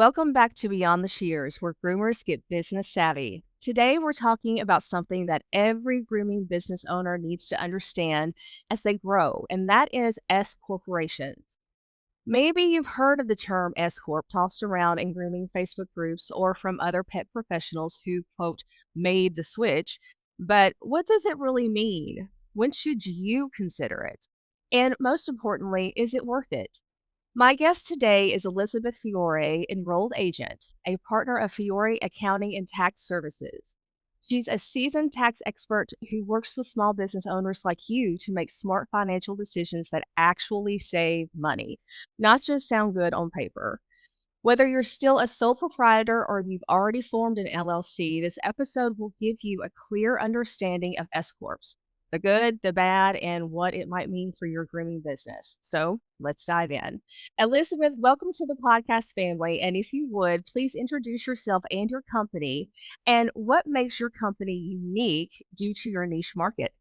Welcome back to Beyond the Shears, where groomers get business savvy. Today, we're talking about something that every grooming business owner needs to understand as they grow, and that is S corporations. Maybe you've heard of the term S Corp tossed around in grooming Facebook groups or from other pet professionals who, quote, made the switch. But what does it really mean? When should you consider it? And most importantly, is it worth it? My guest today is Elizabeth Fiore, enrolled agent, a partner of Fiore Accounting and Tax Services. She's a seasoned tax expert who works with small business owners like you to make smart financial decisions that actually save money, not just sound good on paper. Whether you're still a sole proprietor or you've already formed an LLC, this episode will give you a clear understanding of S Corps, the good, the bad, and what it might mean for your grooming business. So let's dive in. Elizabeth, welcome to the podcast family. And if you would, please introduce yourself and your company and what makes your company unique due to your niche market.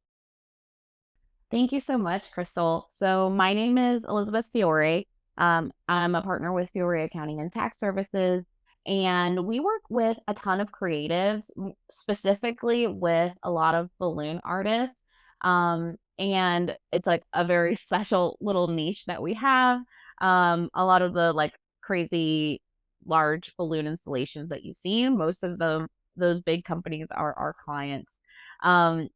Thank you so much, Crystal. So my name is Elizabeth Fiore. I'm a partner with Fiore Accounting and Tax Services, and we work with a ton of creatives, specifically with a lot of balloon artists. And it's like a very special little niche that we have. A lot of the crazy large balloon installations that you see, most of those big companies are our clients. Um,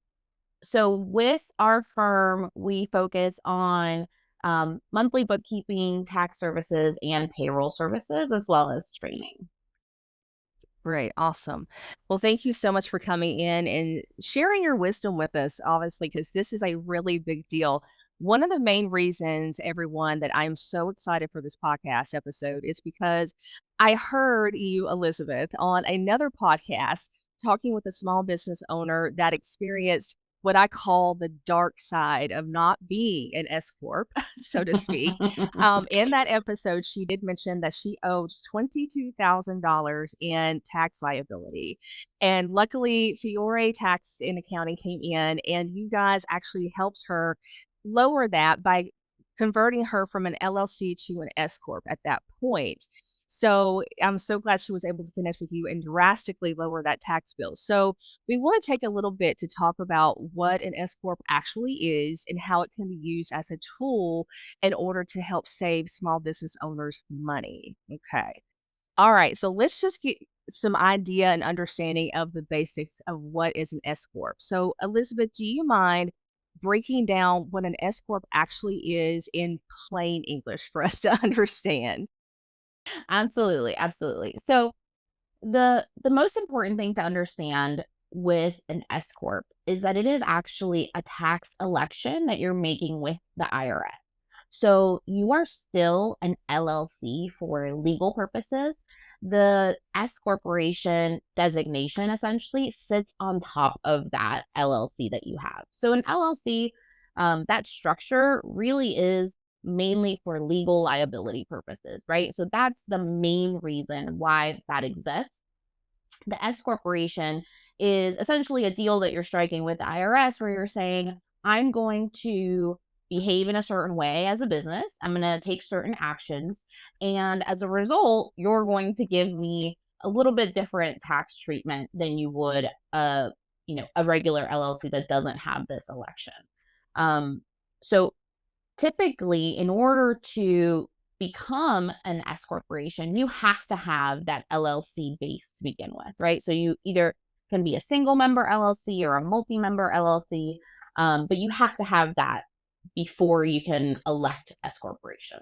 so with our firm, we focus on monthly bookkeeping, tax services, and payroll services, as well as training. Great. Awesome. Well, thank you so much for coming in and sharing your wisdom with us, obviously, because this is a really big deal. One of the main reasons, everyone, that I'm so excited for this podcast episode is because I heard you, Elizabeth, on another podcast talking with a small business owner that experienced what I call the dark side of not being an S Corp, so to speak. In that episode, she did mention that she owed $22,000 in tax liability. And luckily, Fiore Tax and Accounting came in, and you guys actually helped her lower that by converting her from an LLC to an S Corp at that point. So I'm so glad she was able to connect with you and drastically lower that tax bill. So we want to take a little bit to talk about what an S Corp actually is and how it can be used as a tool in order to help save small business owners money. Okay. All right. So let's just get some idea and understanding of the basics of what is an S Corp. So, Elizabeth, do you mind breaking down what an S Corp actually is in plain English for us to understand? Absolutely, absolutely. So the most important thing to understand with an S corp is that it is actually a tax election that you're making with the IRS. So you are still an LLC for legal purposes. The S corporation designation essentially sits on top of that LLC that you have. So an LLC, that structure really is mainly for legal liability purposes, right? So that's the main reason why that exists. The S corporation is essentially a deal that you're striking with the IRS where you're saying, I'm going to behave in a certain way as a business. I'm going to take certain actions. And as a result, you're going to give me a little bit different tax treatment than you would a regular LLC that doesn't have this election. So typically, in order to become an S corporation, you have to have that LLC base to begin with, right? So you either can be a single member LLC or a multi-member LLC, but you have to have that before you can elect S corporation.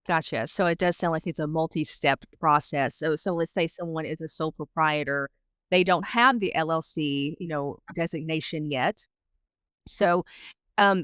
Gotcha. So it does sound like it's a multi-step process. So let's say someone is a sole proprietor, they don't have the LLC, designation yet. So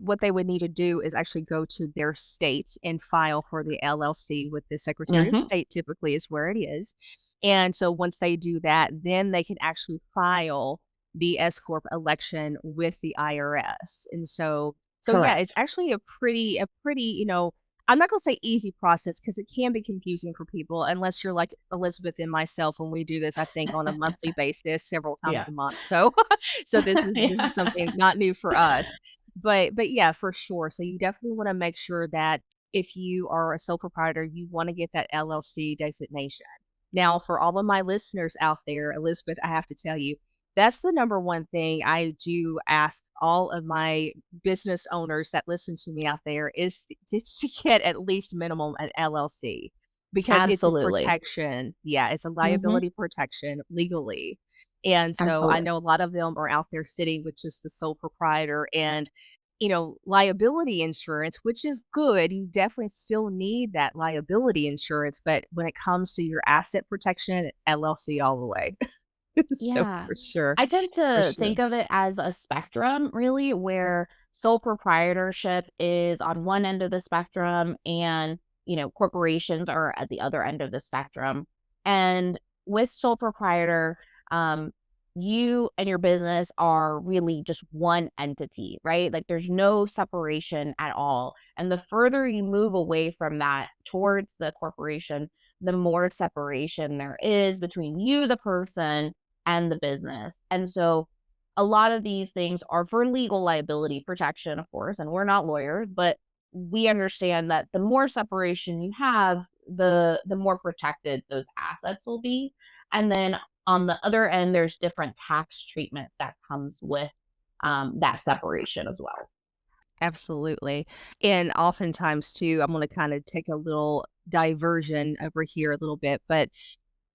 what they would need to do is actually go to their state and file for the LLC with the Secretary of Hmm. State, typically is where it is. And so once they do that, then they can actually file the S Corp election with the IRS. And so yeah, it's Correct. actually a pretty, I'm not gonna say easy process because it can be confusing for people unless you're like Elizabeth and myself when we do this, I think, on a monthly basis several times Yeah. a month. So so this is Yeah. something not new for us. But yeah, for sure. So you definitely want to make sure that if you are a sole proprietor, you want to get that LLC designation. Now, for all of my listeners out there, Elizabeth, I have to tell you, that's the number one thing I do ask all of my business owners that listen to me out there is just to get at least minimum an LLC because it's a Absolutely. protection. Yeah, it's a Mhm. liability protection legally. And so I Absolutely. know a lot of them are out there sitting with just the sole proprietor and liability insurance, which is good. You definitely still need that liability insurance, but when it comes to your asset protection, LLC all the way. So Yeah. for sure, I tend for to sure. think of it as a spectrum, really, where sole proprietorship is on one end of the spectrum and, corporations are at the other end of the spectrum. And with sole proprietor, um, you and your business are really just one entity, right? Like there's no separation at all. And the further you move away from that towards the corporation, the more separation there is between you, the person, and the business. And so a lot of these things are for legal liability protection, of course, and we're not lawyers, but we understand that the more separation you have, the more protected those assets will be. And then on the other end, there's different tax treatment that comes with that separation as well. Absolutely. And oftentimes too, I'm gonna kinda take a little diversion over here a little bit, but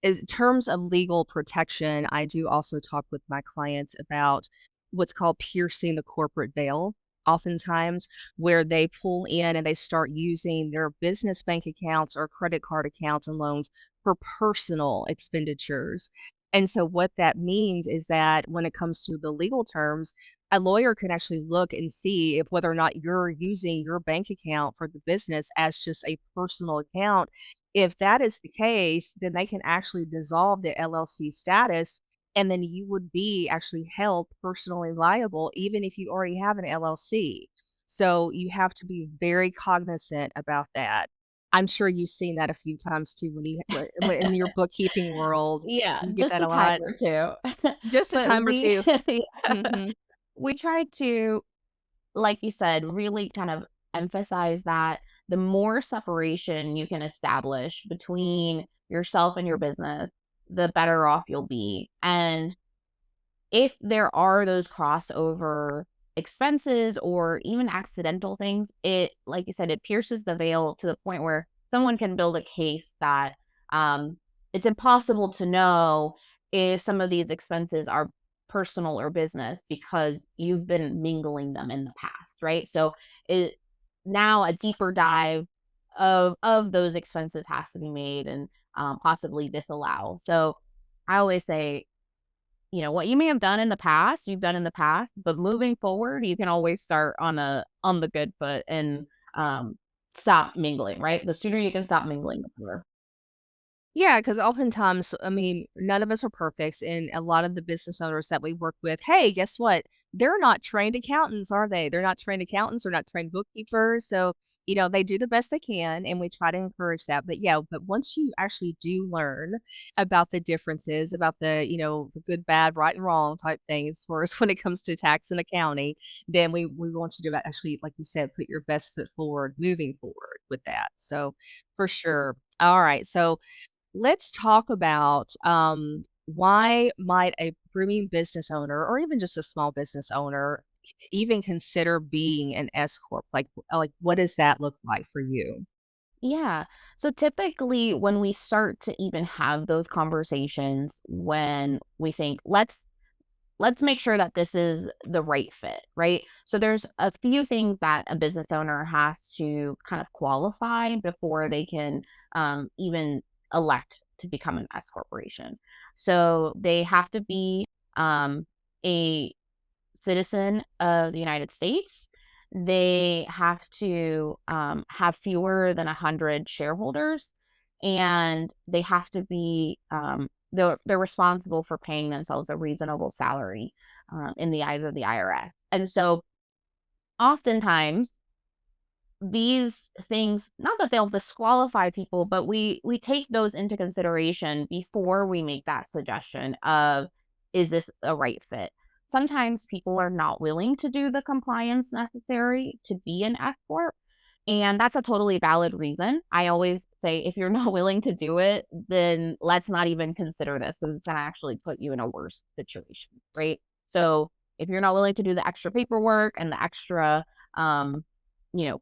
in terms of legal protection, I do also talk with my clients about what's called piercing the corporate veil. Oftentimes, where they pull in and they start using their business bank accounts or credit card accounts and loans for personal expenditures. And so, what that means is that when it comes to the legal terms, a lawyer can actually look and see if whether or not you're using your bank account for the business as just a personal account. If that is the case, then they can actually dissolve the LLC status, and then you would be actually held personally liable even if you already have an LLC. So you have to be very cognizant about that. I'm sure you've seen that a few times too when in your bookkeeping world. Yeah, You get just that a a time lot? or two. Just a But time or we 2. Mhm. we try to, like you said, really kind of emphasize that the more separation you can establish between yourself and your business, the better off you'll be. And if there are those crossover expenses or even accidental things, it, like you said, it pierces the veil to the point where someone can build a case that um, it's impossible to know if some of these expenses are personal or business because you've been mingling them in the past, right? So it now a deeper dive of those expenses has to be made and possibly disallow. So I always say, what you may have done in the past, you've done in the past, but moving forward, you can always start on the good foot and stop mingling, right? The sooner you can stop mingling, the better. Yeah, because oftentimes, I mean, none of us are perfect, and a lot of the business owners that we work with, hey, guess what? They're not trained accountants, are they? They're not trained accountants, they're not trained bookkeepers. So, they do the best they can, and we try to encourage that. But yeah, but once you actually do learn about the differences, about the good, bad, right, and wrong type things for us when it comes to tax and accounting, then we want you to actually, like you said, put your best foot forward moving forward with that. So, for sure. All right. So, let's talk about why might a grooming business owner or even just a small business owner even consider being an S corp? Like what does that look like for you? Yeah. So typically when we start to even have those conversations, when we think, let's make sure that this is the right fit, right? So there's a few things that a business owner has to kind of qualify before they can even elect to become an S corporation. So they have to be a citizen of the United States. They have to have fewer than 100 shareholders, and they have to be they're responsible for paying themselves a reasonable salary in the eyes of the IRS. And so, oftentimes, these things, not that they'll disqualify people, but we take those into consideration before we make that suggestion of, is this a right fit? Sometimes people are not willing to do the compliance necessary to be an S corp, And that's a totally valid reason. I always say, if you're not willing to do it, then let's not even consider this because it's going to actually put you in a worse situation, right? So if you're not willing to do the extra paperwork and the extra, um,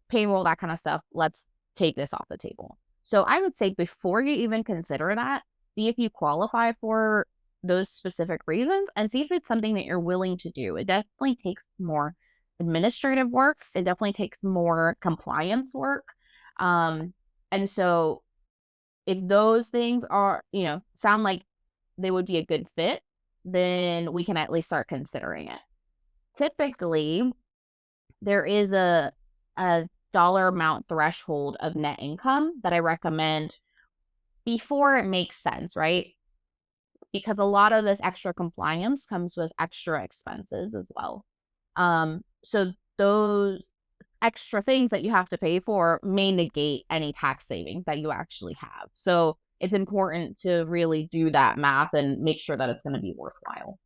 payroll, that kind of stuff, let's take this off the table. So I would say before you even consider that, see if you qualify for those specific reasons and see if it's something that you're willing to do. It definitely takes more administrative work. It definitely takes more compliance work. Um, and so if those things are, sound like they would be a good fit, then we can at least start considering it. Typically, there is a dollar amount threshold of net income that I recommend before it makes sense, right? Because a lot of this extra compliance comes with extra expenses as well. So those extra things that you have to pay for may negate any tax savings that you actually have. So it's important to really do that math and make sure that it's going to be worthwhile.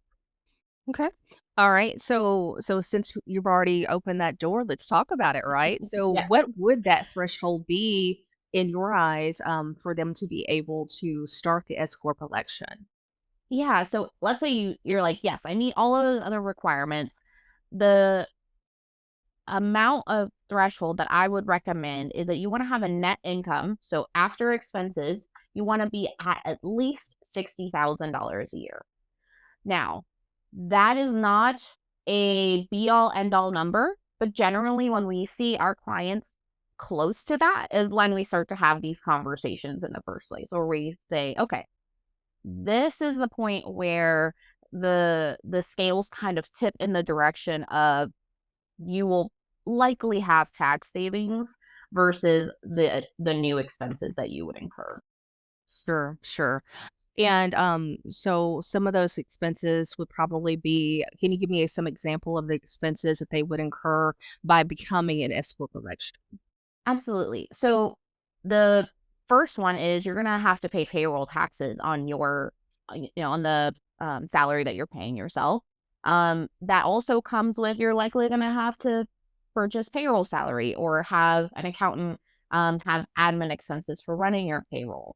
Okay. All right. So since you've already opened that door, let's talk about it, right? So Yeah. what would that threshold be in your eyes for them to be able to start the S Corp election? Yeah. So let's say you're like, yes, I meet all of the other requirements. The amount of threshold that I would recommend is that you want to have a net income. So after expenses, you want to be at least $60,000 a year. Now, that is not a be all end all number, but generally when we see our clients close to that is when we start to have these conversations in the first place, or we say, okay, this is the point where the scales kind of tip in the direction of you will likely have tax savings versus the new expenses that you would incur. Sure, sure. And so some of those expenses would probably be, can you give me some example of the expenses that they would incur by becoming an S Corp election? Absolutely. So the first one is you're gonna have to pay payroll taxes on your, on the salary that you're paying yourself. That also comes with you're likely gonna have to purchase payroll salary or have an accountant have admin expenses for running your payroll.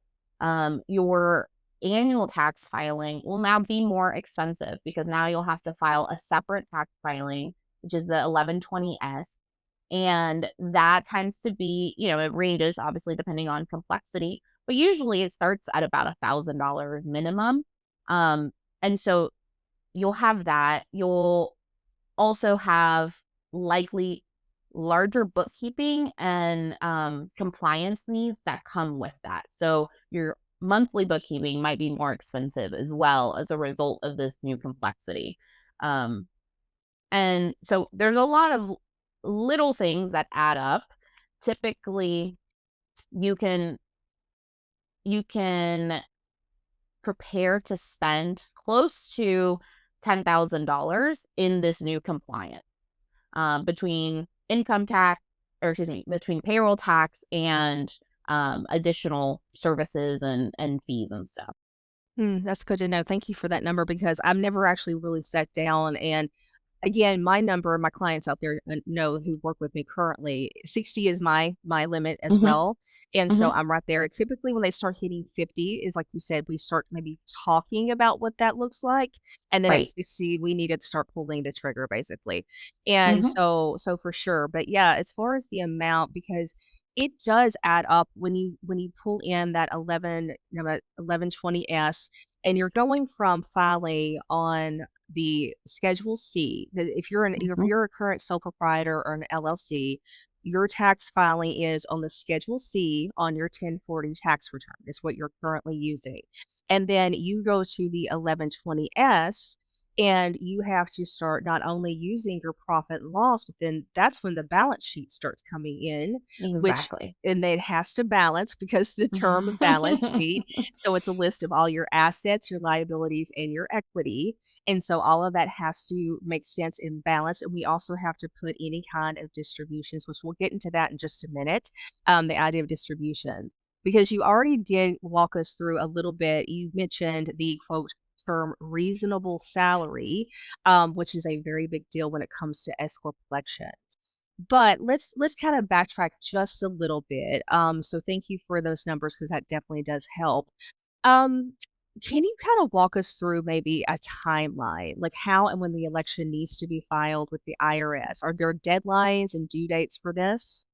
Your annual tax filing will now be more expensive because now you'll have to file a separate tax filing, which is the 1120S, and that tends to be, it ranges obviously depending on complexity, but usually it starts at about $1,000 minimum. Um, and so you'll have that. You'll also have likely larger bookkeeping and compliance needs that come with that. So your monthly bookkeeping might be more expensive as well as a result of this new complexity. Um, and so there's a lot of little things that add up. Typically, you can you can prepare to spend close to $10,000 in this new compliance, between income tax, or excuse me, between payroll tax and additional services and fees and stuff. That's good to know. Thank you for that number because I've never actually really sat down and again, my number, my clients out there know who work with me currently. 60 is my limit as Hmm. well. And so Hmm. I'm right there. Typically when they start hitting 50 is like you said, we start maybe talking about what that looks like. And then at Right. 60, we need to start pulling the trigger basically. And Hmm. so for sure. But yeah, as far as the amount, because it does add up when you pull in that 11, that 1120S and you're going from filing on the Schedule C, that if Hmm. you're a current sole proprietor or an LLC, your tax filing is on the Schedule C on your 1040 tax return is what you're currently using. And then you go to the 1120S and you have to start not only using your profit and loss, but then that's when the balance sheet starts coming in, which Exactly. and it has to balance because the term balance sheet. So it's a list of all your assets, your liabilities, and your equity. And so all of that has to make sense in balance. And we also have to put any kind of distributions, which we'll get into that in just a minute, the idea of distributions. Because you already did walk us through a little bit. You mentioned the quote term reasonable salary, which is a very big deal when it comes to S Corp elections. But let's kind of backtrack just a little bit. So thank you for those numbers because that definitely does help. Um, can you kind of walk us through maybe a timeline, like how and when the election needs to be filed with the IRS? Are there deadlines and due dates for this?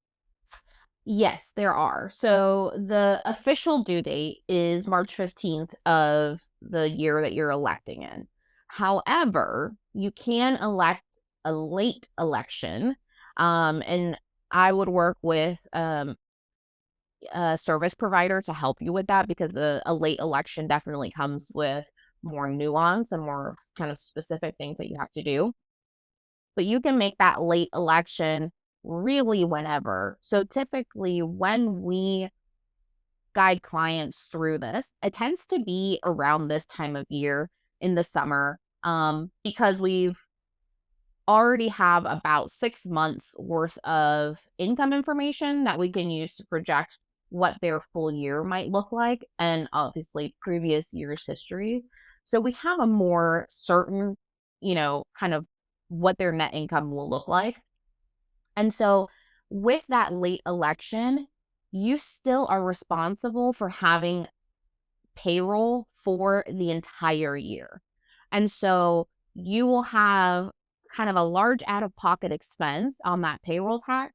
Yes, there are. So the official due date is March 15th of the year that you're electing in. However, you can elect a late election. And I would work with a service provider to help you with that because a late election definitely comes with more nuance and more kind of specific things that you have to do. But you can make that late election really whenever. So typically, when we guide clients through this, it tends to be around this time of year in the summer, because we've already have about 6 months worth of income information that we can use to project what their full year might look like and obviously previous year's history. So we have a more certain, kind of what their net income will look like. And so with that late election, you still are responsible for having payroll for the entire year. And so you will have kind of a large out of pocket expense on that payroll tax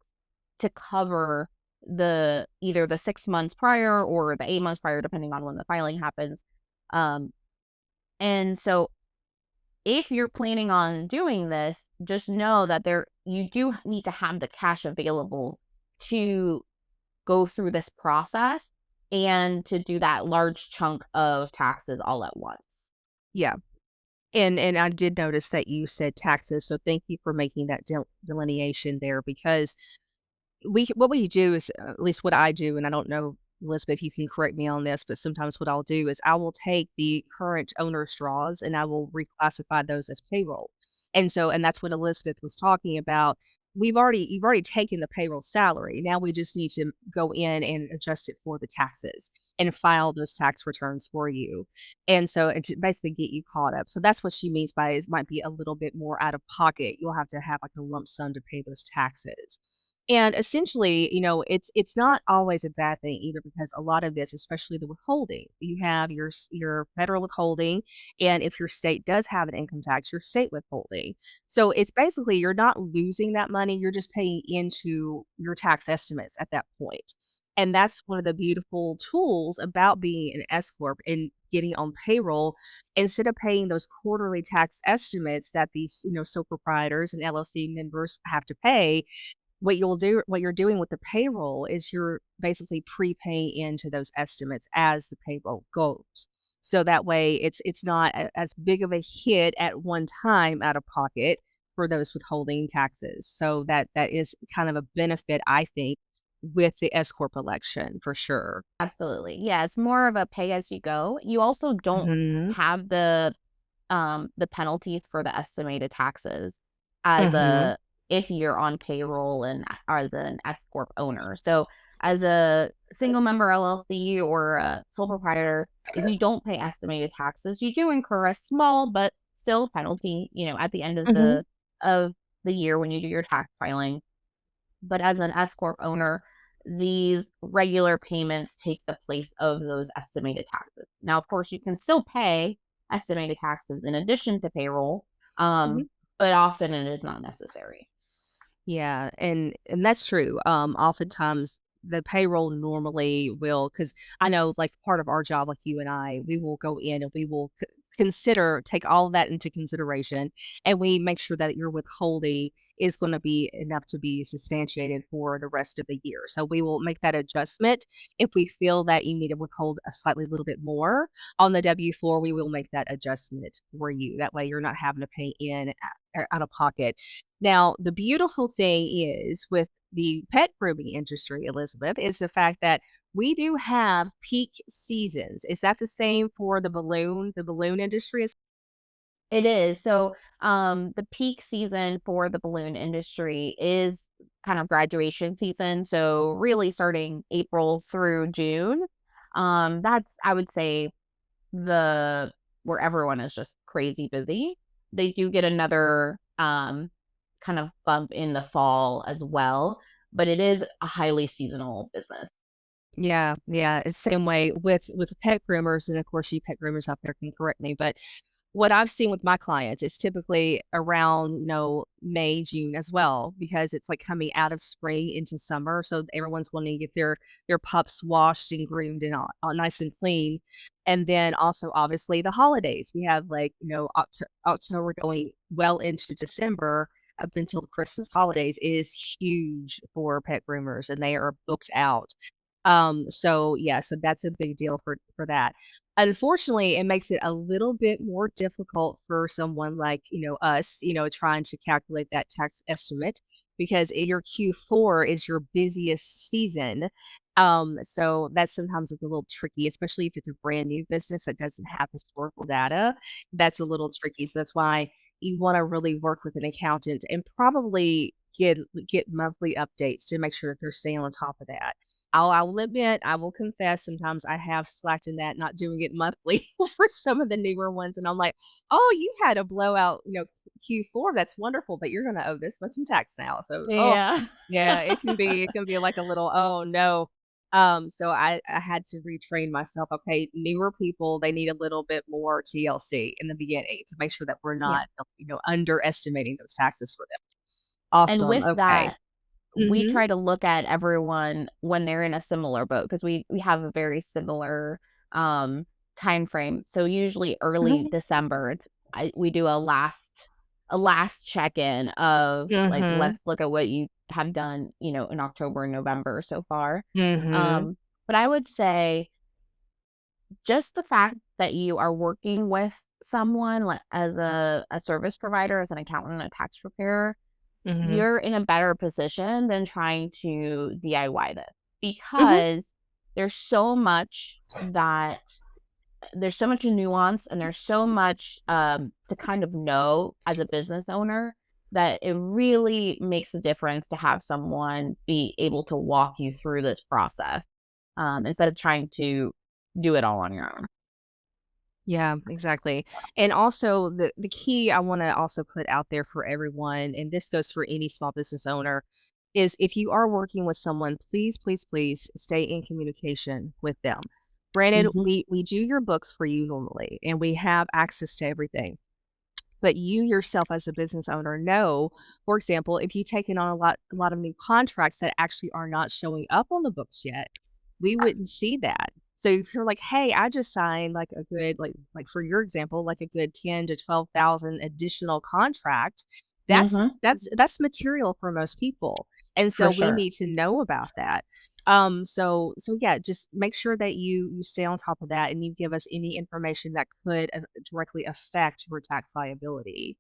to cover the either the 6 months prior or the 8 months prior, depending on when the filing happens. Um, and so if you're planning on doing this, just know that you do need to have the cash available to go through this process and to do that large chunk of taxes all at once. Yeah. And I did notice that you said taxes, so thank you for making that delineation there because what we do is, at least what I do, and I don't know, Elizabeth, you can correct me on this, but sometimes what I'll do is I will take the current owner's draws and I will reclassify those as payroll. And that's what Elizabeth was talking about. You've already taken the payroll salary. Now we just need to go in and adjust it for the taxes and file those tax returns for you. And to basically get you caught up. So that's what she means by it might be a little bit more out of pocket. You'll have to have like a lump sum to pay those taxes. And essentially, it's not always a bad thing either because a lot of this, especially the withholding, you have your federal withholding, and if your state does have an income tax, your state withholding. So it's basically you're not losing that money, you're just paying into your tax estimates at that point. And that's one of the beautiful tools about being an S corp and getting on payroll. Instead of paying those quarterly tax estimates that these sole proprietors and LLC members have to pay, what you're doing with the payroll is you're basically prepaying into those estimates as the payroll goes. So that way it's not as big of a hit at one time out of pocket for those withholding taxes. So that is kind of a benefit, I think, with the S corp election for sure. Absolutely. Yeah, it's more of a pay as you go. You also don't Mhm. have the penalties for the estimated taxes as Mhm. a if you're on payroll and as an S corp owner. So as a single member LLC or a sole proprietor, if you don't pay estimated taxes, you do incur a small but still penalty, at the end of Mhm. the year when you do your tax filing. But as an S corp owner, these regular payments take the place of those estimated taxes. Now, of course, you can still pay estimated taxes in addition to payroll, Mhm. but often it is not necessary. Yeah, and that's true. Oftentimes the payroll normally will, because I know like part of our job, like you and I, we will go in and we will take all of that into consideration, and we make sure that your withholding is going to be enough to be substantiated for the rest of the year. So we will make that adjustment if we feel that you need to withhold a slightly little bit more on the W-4. We will make that adjustment for you. That way, you're not having to pay in out of pocket. Now, the beautiful thing is with the pet grooming industry, Elizabeth, is the fact that we do have peak seasons. Is that the same for the balloon industry as It is. So, the peak season for the balloon industry is kind of graduation season. So, really starting April through June. That's, I would say, the where everyone is just crazy busy. They do get another kind of bump in the fall as well, but it is a highly seasonal business. Yeah, yeah, it's same way with pet groomers, and of course, you pet groomers out there can correct me, but what I've seen with my clients is typically around, May, June as well, because it's like coming out of spring into summer, so everyone's wanting to get their pups washed and groomed and all nice and clean, and then also obviously the holidays. We have like, October going well into December up until the Christmas holidays is huge for pet groomers, and they are booked out. So yeah, so that's a big deal for that. Unfortunately, it makes it a little bit more difficult for someone like, us, trying to calculate that tax estimate because your Q4 is your busiest season. So that's sometimes a little tricky, especially if it's a brand new business that doesn't have historical data. That's a little tricky. So that's why you want to really work with an accountant and probably get monthly updates to make sure that they're staying on top of that. I will admit, I will confess, sometimes I have slacked in that, not doing it monthly for some of the newer ones, and I'm like, "Oh, you had a blowout, Q4, that's wonderful, but you're gonna owe this much in tax now." So, Yeah. yeah, it can be like a little, "Oh, no." So I had to retrain myself. Okay, newer people, they need a little bit more TLC in the beginning to make sure that we're Yeah. not, underestimating those taxes for them. And Awesome, with okay. that, we Mhm, try to look at everyone when they're in a similar boat because we have a very similar um time frame. So usually early mhm, December, we do a last check-in of like, mhm, let's look at what you have done, in October and November so far. mhm, But I would say just the fact that you are working with someone like as a service provider, as an accountant, a tax preparer, mhm, you're in a better position than trying to DIY this mhm. because there's so much that there's so much nuance and there's so much to kind of know as a business owner that it really makes a difference to have someone be able to walk you through this process instead of trying to do it all on your own. Yeah, exactly. And also the key I want to also put out there for everyone, and this goes for any small business owner, is if you are working with someone, please, please, please stay in communication with them. Granted, Hmm. we do your books for you normally, and we have access to everything. But you yourself as a business owner know, for example, if you've taken on a lot of new contracts that actually are not showing up on the books yet, we wouldn't see that. So if you're like, "Hey, I just signed like a good like for your example, like a good 10 to 12,000 additional contract," that's Hmm. that's that's material for most people. And so For we sure. need to know about that. So yeah, just make sure that you stay on top of that and you give us any information that could directly affect your tax liability.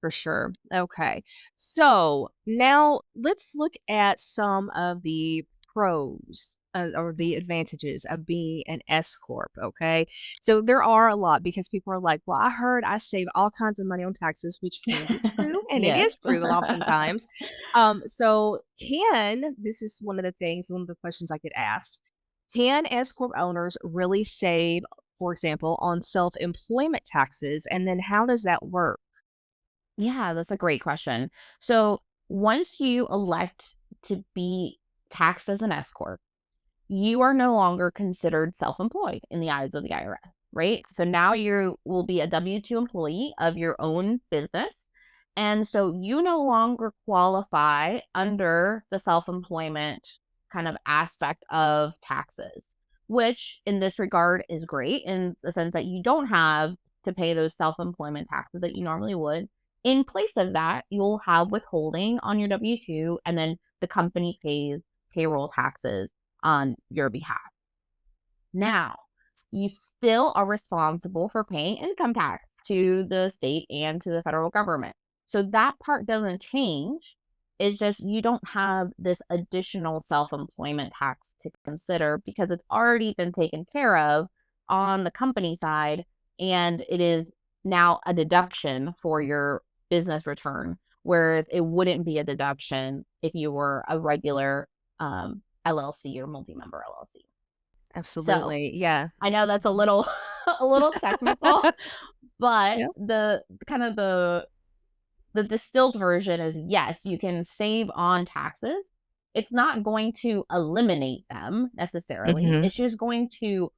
For sure. Okay. So now let's look at some of the pros or the advantages of being an S Corp. Okay. So there are a lot because people are like, well, I heard I save all kinds of money on taxes, which can be true. And it Yes. is true oftentimes. This is one of the questions I get asked. Can S Corp owners really save, for example, on self employment taxes? And then how does that work? Yeah, that's a great question. So once you elect to be taxed as an S corp, you are no longer considered self-employed in the eyes of the IRS, right? So now you will be a W-2 employee of your own business. And so you no longer qualify under the self-employment kind of aspect of taxes, which in this regard is great in the sense that you don't have to pay those self-employment taxes that you normally would. In place of that, you'll have withholding on your W-2, and then the company pays payroll taxes on your behalf. Now, you still are responsible for paying income tax to the state and to the federal government. So that part doesn't change. It's just you don't have this additional self employment tax to consider because it's already been taken care of on the company side. And it is now a deduction for your business return, whereas it wouldn't be a deduction if you were a regular LLC or multi-member LLC. So Absolutely. Yeah. I know that's a little a little technical, but Yeah. the kind of The distilled version is, yes, you can save on taxes. It's not going to eliminate them necessarily. Mhm. It's just going to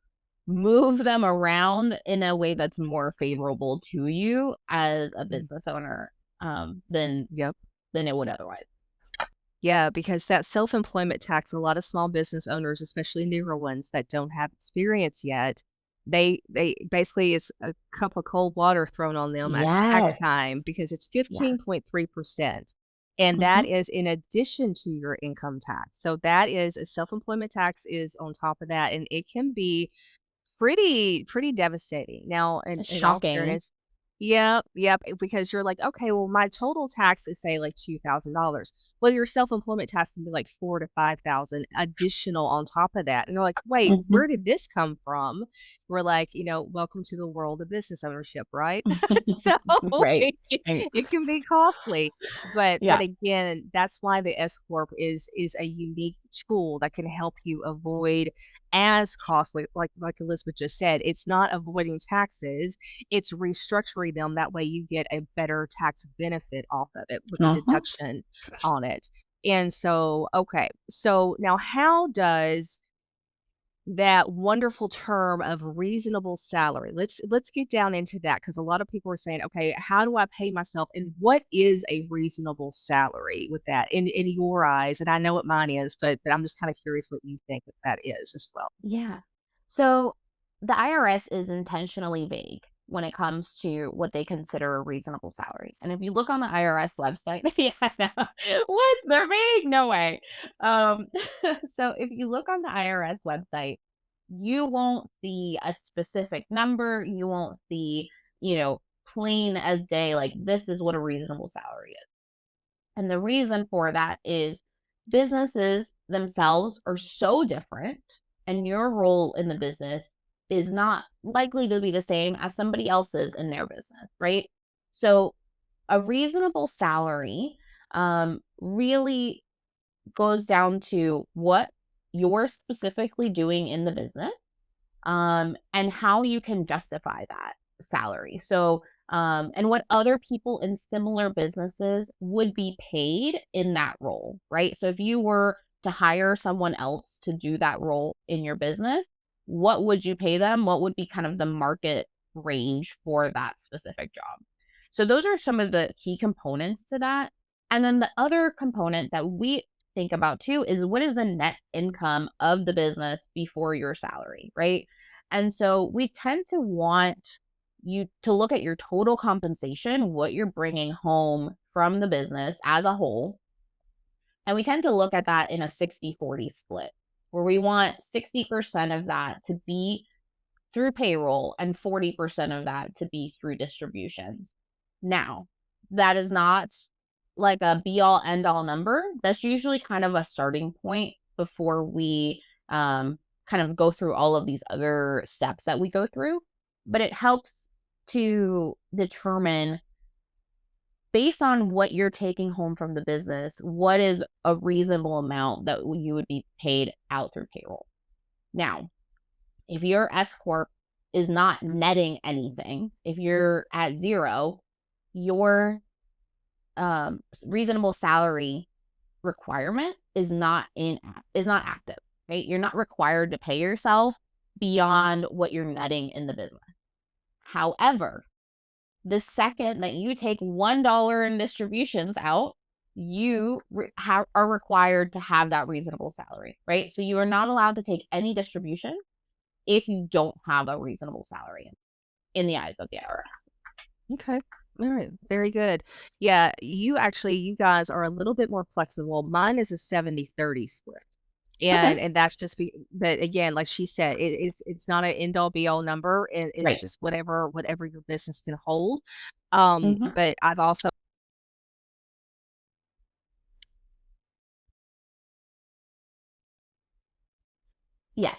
move them around in a way that's more favorable to you as a Mm. business owner, than Yep. it would otherwise. Yeah, because that self-employment tax, a lot of small business owners, especially newer ones that don't have experience yet, they basically it's a cup of cold water thrown on them at tax Yes. time because it's Yeah. 15.3%. And that Mhm. is in addition to your income tax. So that is a self-employment tax is on top of that, and it can be pretty devastating. Now, It's in all shocking. fairness, yep, because you're like, "Okay, well, my total tax is, say, like, $2,000." Well, your self-employment tax can be, like, 4 to 5,000 additional on top of that, and they're like, "Wait, Mhm. where did this come from?" We're like, "Welcome to the world of business ownership," right? So, Right. And it can be costly, but yeah. again, that's why the S Corp is a unique tool that can help you avoid as costly, like Elizabeth just said, it's not avoiding taxes, it's restructuring them. That way you get a better tax benefit off of it with a Uh-huh. deduction on it. And so, okay. So now how does that wonderful term of reasonable salary. Let's get down into that because a lot of people are saying, okay, how do I pay myself and what is a reasonable salary with that in your eyes? And I know what mine is, but I'm just kind of curious what you think that is as well. Yeah. So the IRS is intentionally vague when it comes to what they consider a reasonable salary. And if you look on the IRS website, yeah, no. What? They're vague? No way. Um, so if you look on the IRS website, you won't see a specific number. You won't see, plain as day, like this is what a reasonable salary is. And the reason for that is businesses themselves are so different, and your role in the business is not likely to be the same as somebody else's in their business, right? So, a reasonable salary really goes down to what you're specifically doing in the business, and how you can justify that salary. So, and what other people in similar businesses would be paid in that role, right? So, if you were to hire someone else to do that role in your business, what would you pay them? What would be kind of the market range for that specific job? So, those are some of the key components to that. And then the other component that we think about too is what is the net income of the business before your salary, right? And so we tend to want you to look at your total compensation, what you're bringing home from the business as a whole. And we tend to look at that in a 60-40 split, where we want 60% of that to be through payroll and 40% of that to be through distributions. Now, that is not like a be all end all number. That's usually kind of a starting point before we kind of go through all of these other steps that we go through. But it helps to determine, based on what you're taking home from the business, what is a reasonable amount that you would be paid out through payroll. Now, if your S Corp is not netting anything, if you're at zero, your reasonable salary requirement is not active, right? You're not required to pay yourself beyond what you're netting in the business. However, the second that you take $1 in distributions out, are required to have that reasonable salary, right? So you are not allowed to take any distribution if you don't have a reasonable salary in the eyes of the IRS. Okay. All right. Very good. Yeah, you guys are a little bit more flexible. Mine is a 70-30 split. Okay. And that's just but again, like she said, it's not an end all be all number. It's Right. just whatever your business can hold. Mhm. But I've also Yes,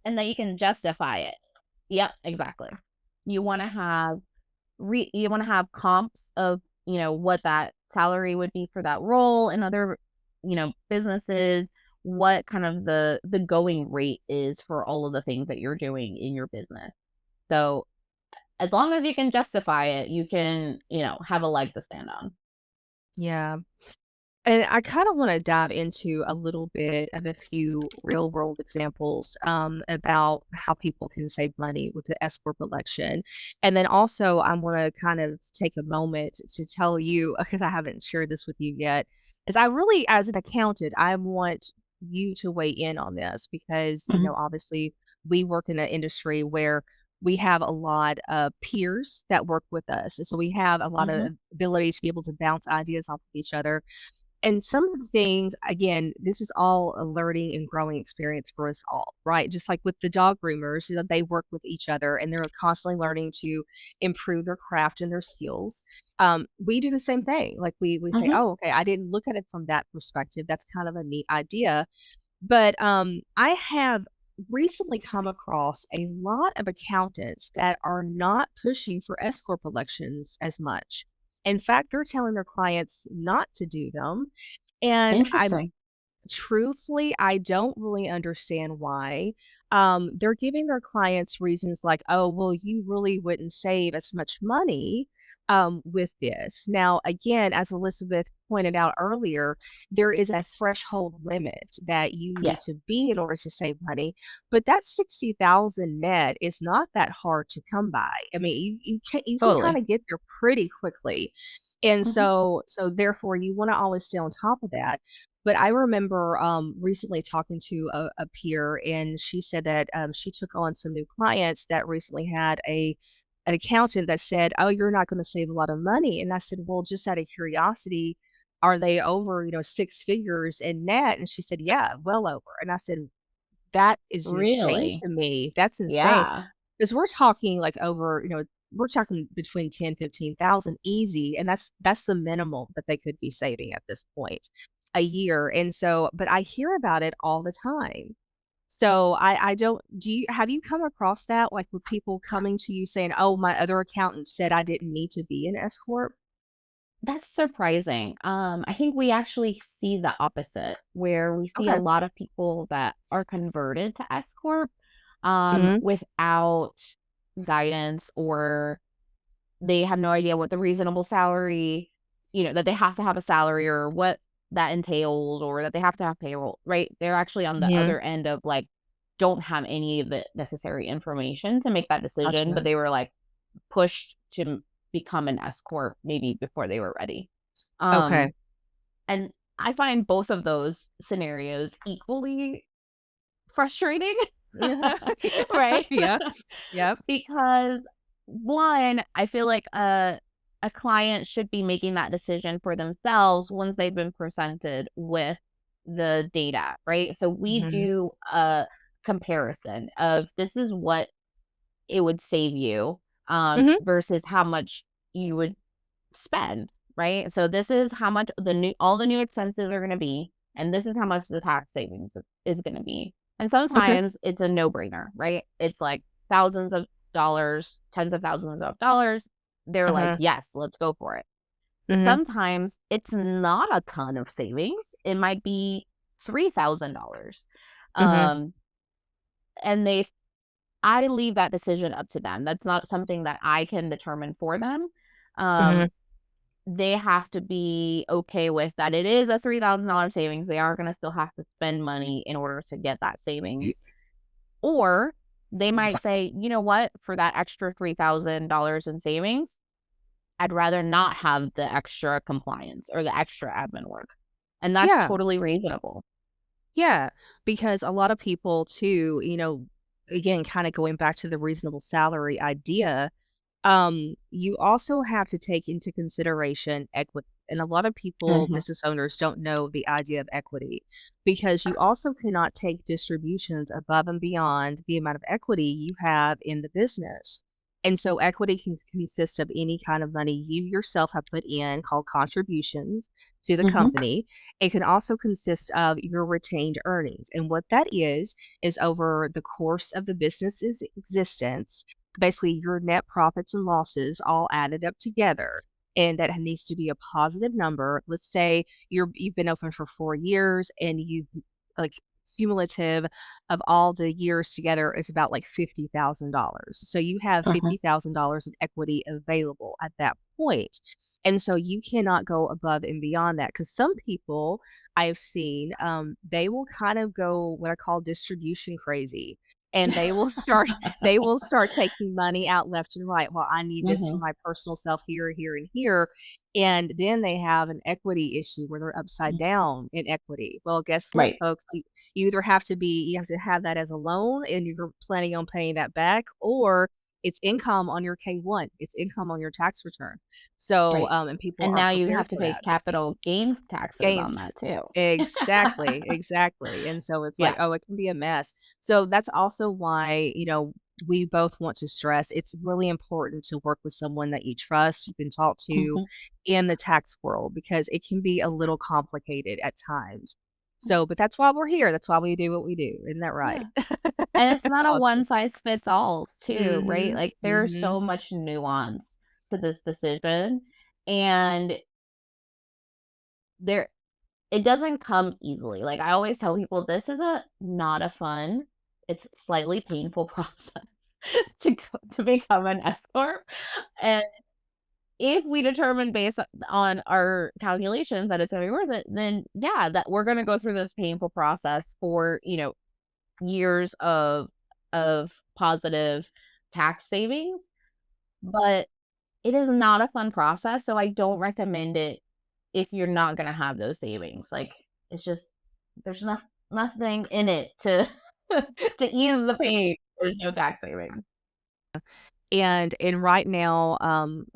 and that you can justify it. Yep, exactly. You wanna have you wanna have comps of, what that salary would be for that role in other, businesses, what kind of the going rate is for all of the things that you're doing in your business. So, as long as you can justify it, you can, have a leg to stand on. Yeah. And I kind of want to dive into a little bit of a few real world examples about how people can save money with the S Corp election. And then also, I want to kind of take a moment to tell you, because I haven't shared this with you yet, is I really, as an accountant, I want you to weigh in on this because, Mhm, obviously we work in an industry where we have a lot of peers that work with us. And so we have a lot mhm. of ability to be able to bounce ideas off of each other, and some of the things, again, this is all a learning and growing experience for us all, right? Just like with the dog groomers, they work with each other and they're constantly learning to improve their craft and their skills. We do the same thing. Like we say, Mhm. oh, okay, I didn't look at it from that perspective. That's kind of a neat idea. But, I have recently come across a lot of accountants that are not pushing for S Corp elections as much. In fact, they're telling their clients not to do them, and I'm Interesting. truthfully, I don't really understand why. They're giving their clients reasons like, "Oh, well, you really wouldn't save as much money with this." Now, again, as Elizabeth pointed out earlier, there is a threshold limit that you Yeah, need to be in order to save money, but that 60,000 net is not that hard to come by. I mean, you can kind totally. of get there pretty quickly. And Mhm. so therefore you want to always stay on top of that. But I remember, recently talking to a peer, and she said that, she took on some new clients that recently had an accountant that said, "Oh, you're not gonna save a lot of money." And I said, "Well, just out of curiosity, are they over, 6 figures in net?" And she said, "Yeah, well over." And I said, "That is insane Really? to me. That's insane." Yeah. 'Cause we're talking, like, over, we're talking between 10, 15,000 easy, and that's the minimal that they could be saving at this point a year, and so but I hear about it all the time. So, I don't do you have you come across that, like, with people coming to you saying, "Oh, my other accountant said I didn't need to be an S Corp?" That's surprising. I think we actually see the opposite, where we see a Okay. lot of people that are converted to S Corp, Mhm. without guidance, or they have no idea what the reasonable salary, that they have to have a salary, or what that entails, or that they have to have payroll, right? They're actually on the Mhm. other end of, like, don't have any of the necessary information to make that decision, but Gotcha. they were like pushed to become an S corp maybe before they were ready. Okay. Um, and I find both of those scenarios equally frustrating, right? Yeah. Yep. Because one, I feel like a client should be making that decision for themselves once they've been presented with the data, right? So we Mhm. do a comparison of, this is what it would save you, Mhm. versus how much you would spend, right? So this is how much all the new expenses are going to be, and this is how much the tax savings is going to be. And Okay. sometimes it's a no-brainer, right? It's like thousands of dollars, tens of thousands of dollars. They're like, Uh-huh. "Yes, let's go for it." Mhm. Sometimes it's not a ton of savings. It might be $3,000. Mhm. Um, and I leave that decision up to them. That's not something that I can determine for them. Mhm. Um, they have to be okay with that. It is a $3,000 savings. They are going to still have to spend money in order to get that savings. Or they might say, you know what, for that extra $3,000 in savings, I'd rather not have the extra compliance or the extra admin work. And that's Yeah. totally reasonable. Yeah, because a lot of people too, again, kind of going back to the reasonable salary idea, you also have to take into consideration equity. And a lot of people, Mhm, business owners, don't know the idea of equity because you also cannot take distributions above and beyond the amount of equity you have in the business. And so equity can consist of any kind of money you yourself have put in called contributions to the mhm, company. It can also consist of your retained earnings. And what that is over the course of the business's existence, basically your net profits and losses all added up together. And that needs to be a positive number. Let's say you've been open for 4 years and you've like cumulative of all the years together is about like $50,000. So you have Uh-huh. $50,000 in equity available at that point. And so you cannot go above and beyond that because some people I've seen, they will kind of go what I call distribution crazy. And they will start taking money out left and right. Well, I need this for Mhm. my personal self here, here, and here. And then they have an equity issue where they're upside Mm. down in equity. Well, guess what, Right. folks? You either have to be, you have to have that as a loan and you're planning on paying that back, or it's income on your K-1. It's income on your tax return. So, Right. and people And aren't now you prepared have to for pay that. capital gains taxes on Gains. that too. Exactly, exactly, and so it's like, Yeah. oh, it can be a mess. So that's also why, we both want to stress it's really important to work with someone that you trust, you can talk to Mhm. in the tax world because it can be a little complicated at times. So, but that's why we're here. That's why we do what we do. Isn't that right? Yeah. And it's not a Awesome. one size fits all too, right? Mhm. Like there's Mhm. so much nuance to this decision, and there it doesn't come easily. Like I always tell people this is a not a fun, it's slightly painful process to become an S corp. And if we determine based on our calculations that it's going to be worth it, then yeah, that we're going to go through this painful process for, years of positive tax savings, but it is not a fun process, so I don't recommend it if you're not gonna have those savings. Like, it's just there's nothing in it to to ease the pain. There's no tax savings. And right now,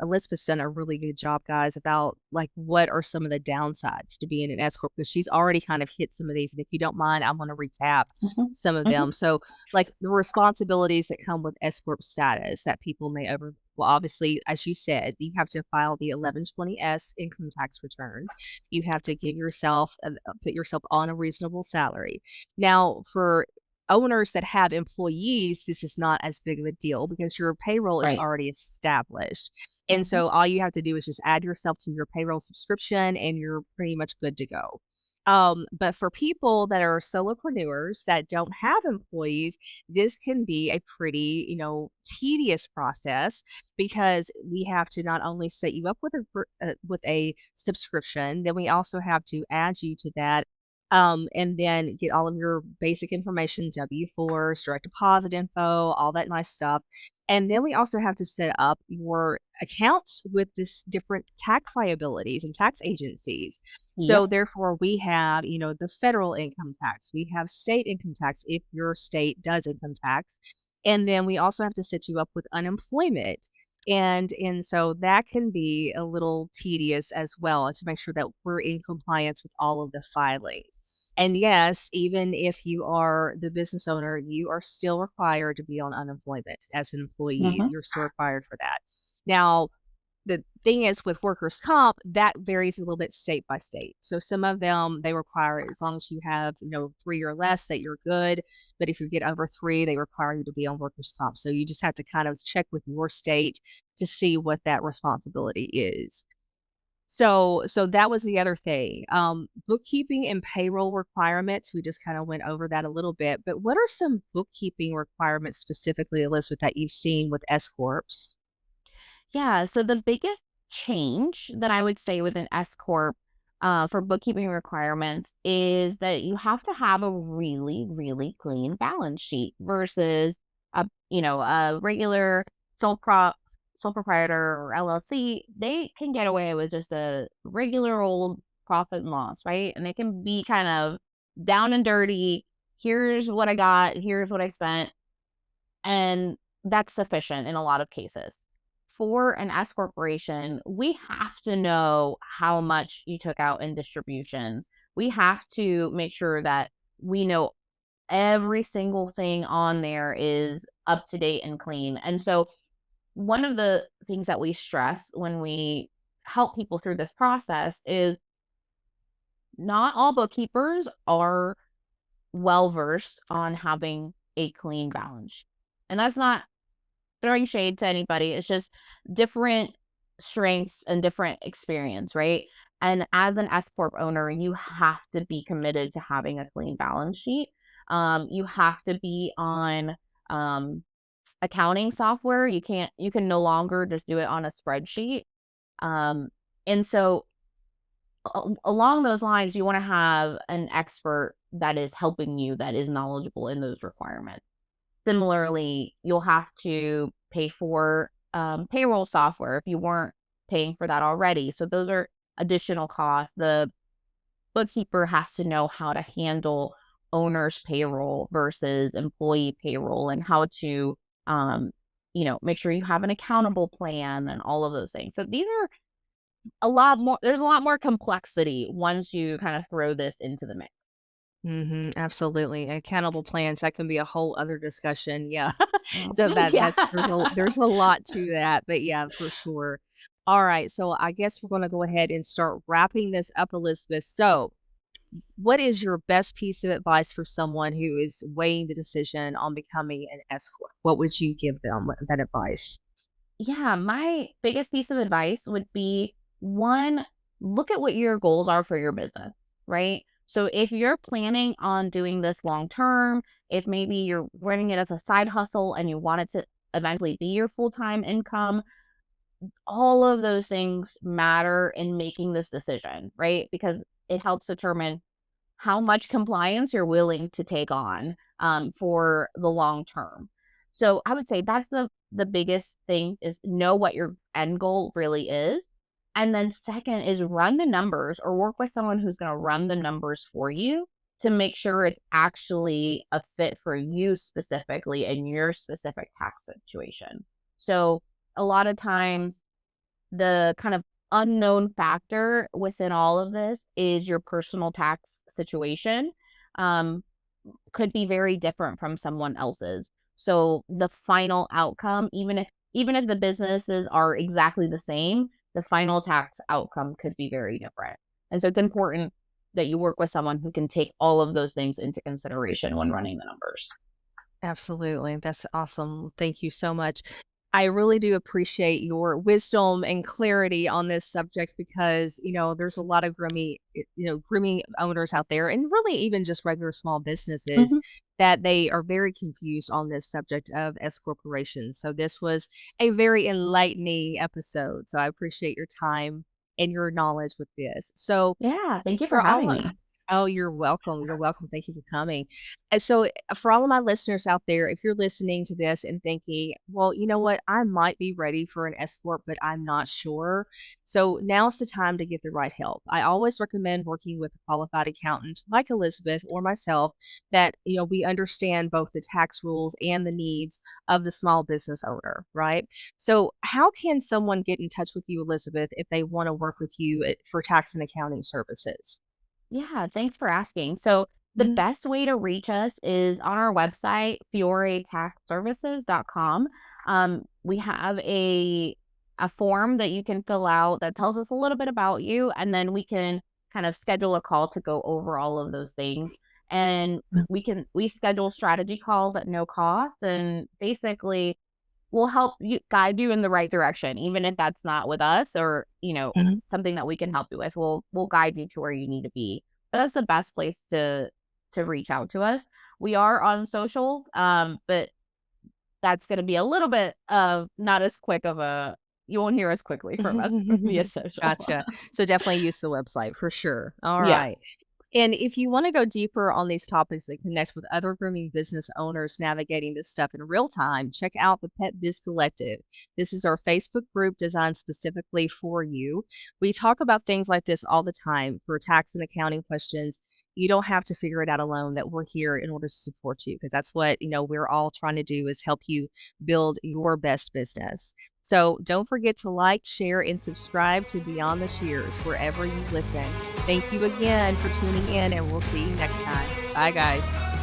Elizabeth's done a really good job, guys, about like what are some of the downsides to being an S corp because she's already kind of hit some of these. And if you don't mind, I'm going to recap Mhm, some of mhm, them. So, like the responsibilities that come with S corp status that people may over. Well, obviously, as you said, you have to file the 1120S income tax return. You have to give yourself put yourself on a reasonable salary. Now, for owners that have employees, this is not as big of a deal because your payroll is right. already established. And Mhm, so all you have to do is just add yourself to your payroll subscription and you're pretty much good to go. But for people that are solopreneurs that don't have employees, this can be a pretty, tedious process because we have to not only set you up with a subscription, then we also have to add you to that and then get all of your basic information, W-4s, direct deposit info, all that nice stuff. And then we also have to set up your accounts with this different tax liabilities and tax agencies. So yep, therefore we have, the federal income tax, we have state income tax if your state does income tax. And then we also have to set you up with unemployment. And so that can be a little tedious as well to make sure that we're in compliance with all of the filings. And yes, even if you are the business owner, you are still required to be on unemployment as an employee. mhm, You're still required for that. Now, the thing is with workers' comp, that varies a little bit state by state. So some of them they require as long as you have, 3 or less that you're good. But if you get over 3, they require you to be on workers' comp. So you just have to kind of check with your state to see what that responsibility is. So that was the other thing. Bookkeeping and payroll requirements, we just kind of went over that a little bit. But what are some bookkeeping requirements specifically, Elizabeth, that you've seen with S corps? yeah. So the biggest change that I would say with an S corp for bookkeeping requirements is that you have to have a really, really clean balance sheet versus a regular sole prop sole proprietor or LLC. They can get away with just a regular old profit and loss, right? And they can be kind of down and dirty. Here's what I got. Here's what I spent, and that's sufficient in a lot of cases. For an S corporation, we have to know how much you took out in distributions. We have to make sure that we know every single thing on there is up to date and clean. And so, one of the things that we stress when we help people through this process is not all bookkeepers are well versed on having a clean balance sheet. And that's not throwing shade to anybody. It's just different strengths and different experience, right? And as an S corp owner, you have to be committed to having a clean balance sheet You have to be on um, accounting software. You can no longer just do it on a spreadsheet. Um, and so along those lines, you want to have an expert that is helping you, that is knowledgeable in those requirements. Similarly, you'll have to pay for payroll software if you weren't paying for that already. So those are additional costs. The bookkeeper has to know how to handle owner's payroll versus employee payroll, and how to, um, make sure you have an accountable plan and all of those things. So these are a lot more, there's a lot more complexity once you kind of throw this into the mix. Absolutely. Accountable plans, that can be a whole other discussion. Yeah. Oh. So Yeah. that's there's a lot to that, but yeah, for sure. All right. So I guess we're going to go ahead and start wrapping this up, Elizabeth. So, what is your best piece of advice for someone who is weighing the decision on becoming an S Corp? What would you give them with that advice? Yeah, my biggest piece of advice would be, one, look at what your goals are for your business, right? So if you're planning on doing this long term, if maybe you're running it as a side hustle and you want it to eventually be your full-time income, all of those things matter in making this decision, right? Because it helps determine how much compliance you're willing to take on, for the long term. So I would say that's the biggest thing, is know what your end goal really is. And then second is run the numbers, or work with someone who's going to run the numbers for you to make sure it's actually a fit for you specifically in your specific tax situation. So a lot of times the kind of unknown factor within all of this is your personal tax situation. Um, could be very different from someone else's. So the final outcome, even if the businesses are exactly the same, the final tax outcome could be very different. And so it's important that you work with someone who can take all of those things into consideration when running the numbers. Absolutely. That's awesome. Thank you so much. I really do appreciate your wisdom and clarity on this subject because, there's a lot of grooming owners out there and really even just regular small businesses Mhm. that they are very confused on this subject of S corporations. So this was a very enlightening episode. So I appreciate your time and your knowledge with this. So Yeah, thank you for for having all me. Oh, you're welcome. You're welcome. Thank you for coming. And so, for all of my listeners out there, if you're listening to this and thinking, well, you know what, I might be ready for an S corp, but I'm not sure. So now's the time to get the right help. I always recommend working with a qualified accountant like Elizabeth or myself that we understand both the tax rules and the needs of the small business owner, right? So, how can someone get in touch with you, Elizabeth, if they want to work with you for tax and accounting services? Yeah, thanks for asking. So the Mhm. best way to reach us is on our website, fioretaxservices.com. We have a form that you can fill out that tells us a little bit about you, and then we can kind of schedule a call to go over all of those things. And we schedule strategy calls at no cost, and basically we'll help you, guide you in the right direction, even if that's not with us, or, Mhm. something that we can help you with. We'll guide you to where you need to be. But that's the best place to reach out to us. We are on socials, but that's going to be a little bit of not as quick of a, you won't hear us quickly from us via social. Gotcha. So definitely use the website for sure. All Yeah. right. And if you want to go deeper on these topics and connect with other grooming business owners navigating this stuff in real time, check out the Pet Biz Collective. This is our Facebook group designed specifically for you. We talk about things like this all the time for tax and accounting questions. You don't have to figure it out alone, that we're here in order to support you because that's what, we're all trying to do is help you build your best business. So don't forget to like, share, and subscribe to Beyond the Shears wherever you listen. Thank you again for tuning in, and we'll see you next time. Bye, guys.